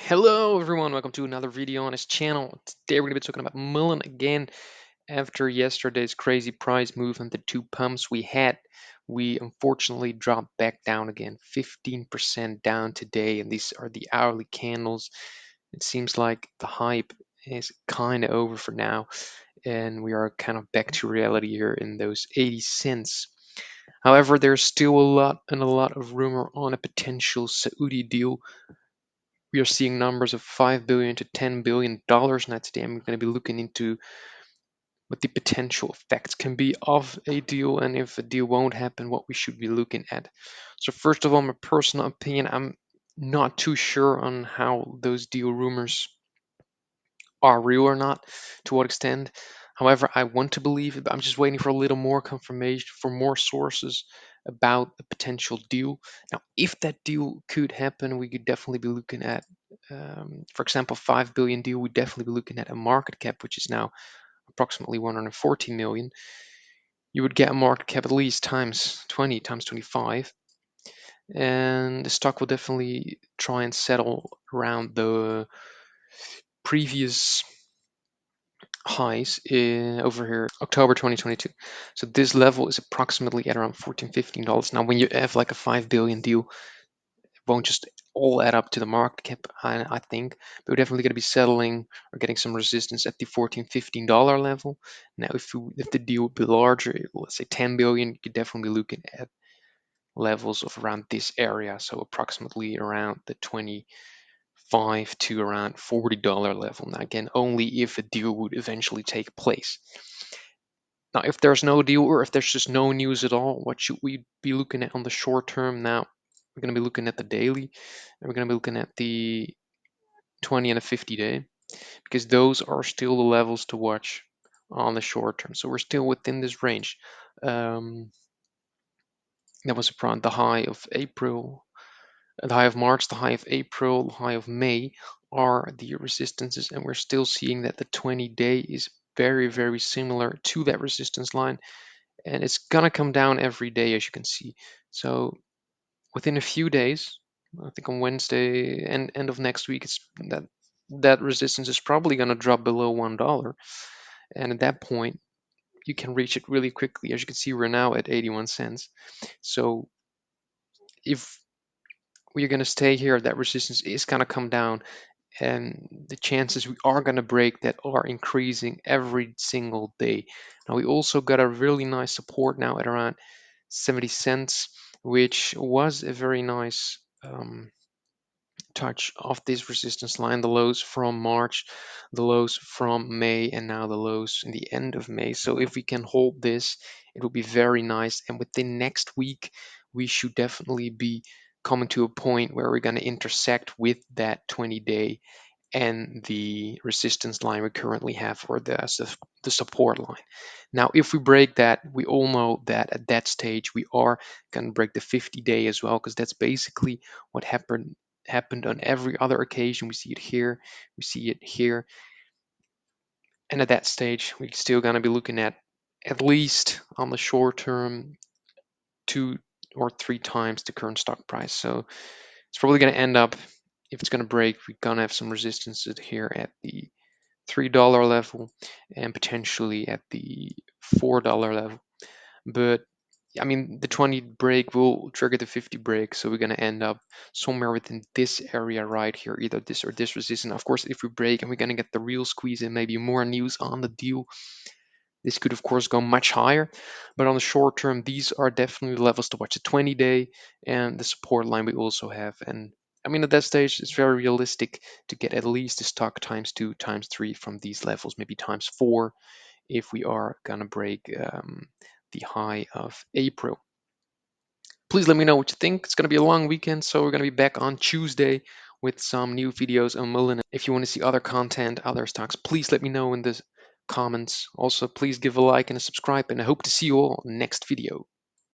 Hello everyone, welcome to another video on this channel. Today we're going to be talking about Mullen again. After yesterday's crazy price move and the two pumps we had, we unfortunately dropped back down again, 15% down today, and these are the hourly candles. It seems like the hype is kind of over for now, and we are kind of back to reality here in those 80 cents. However, there's still a lot of rumor on a potential Saudi deal. We are seeing numbers of $5 billion to $10 billion now today. I'm going to be looking into what the potential effects can be of a deal, and if a deal won't happen, what we should be looking at. So first of all, my personal opinion, I'm not too sure on how those deal rumors are real or not, to what extent. However, I want to believe it, but I'm just waiting for a little more confirmation, for more sources about a potential deal. Now, if that deal could happen, we could definitely be looking at, for example, 5 billion deal. We'd definitely be looking at a market cap, which is now approximately 140 million. You would get a market cap at least times 20, times 25. And the stock will definitely try and settle around the previous highs in over here October 2022. So this level is approximately at around $14-15. Now when you have like a 5 billion deal, it won't just all add up to the market cap, I think, but we're definitely going to be settling or getting some resistance at the $14-15 level. Now if the deal would be larger, let's say 10 billion, you could definitely be looking at levels of around this area, so approximately around the 25 to around $40 level. Now again, only if a deal would eventually take place. Now, if there's no deal or if there's just no news at all, what should we be looking at on the short term? Now, we're going to be looking at the daily, and we're going to be looking at the 20 and the 50 day, because those are still the levels to watch on the short term. So we're still within this range. That was around the high of April, the high of March, the high of April, the high of May are the resistances, and we're still seeing that the 20-day is very, very similar to that resistance line, and it's gonna come down every day, as you can see. So within a few days, I think on Wednesday and end of next week, it's that resistance is probably gonna drop below $1, and at that point you can reach it really quickly. As you can see, we're now at 81 cents. So if we're going to stay here, that resistance is going to come down, and the chances we are going to break that are increasing every single day. Now we also got a really nice support now at around 70 cents, which was a very nice touch of this resistance line, the lows from March, the lows from May, and now the lows in the end of May. So if we can hold this, it will be very nice, and within next week we should definitely be coming to a point where we're going to intersect with that 20-day and the resistance line we currently have, or the support line. Now, if we break that, we all know that at that stage we are going to break the 50-day as well, because that's basically what happened on every other occasion. We see it here, we see it here, and at that stage we're still going to be looking at least on the short term 2 or 3 times the current stock price. So it's probably going to end up, if it's going to break, we're going to have some resistance here at the $3 level and potentially at the $4 level. But I mean, the 20 break will trigger the 50 break, so we're going to end up somewhere within this area right here, either this or this resistance. Of course, if we break and we're going to get the real squeeze and maybe more news on the deal, this could of course go much higher. But on the short term, these are definitely levels to watch: the 20-day and the support line we also have. And I mean, at that stage, it's very realistic to get at least the stock times 2, times 3 from these levels, maybe times 4, if we are gonna break the high of April. Please let me know what you think. It's gonna be a long weekend, so we're gonna be back on Tuesday with some new videos on Mullen. If you want to see other content, other stocks, please let me know in the comments. Also, please give a like and a subscribe, and I hope to see you all next video.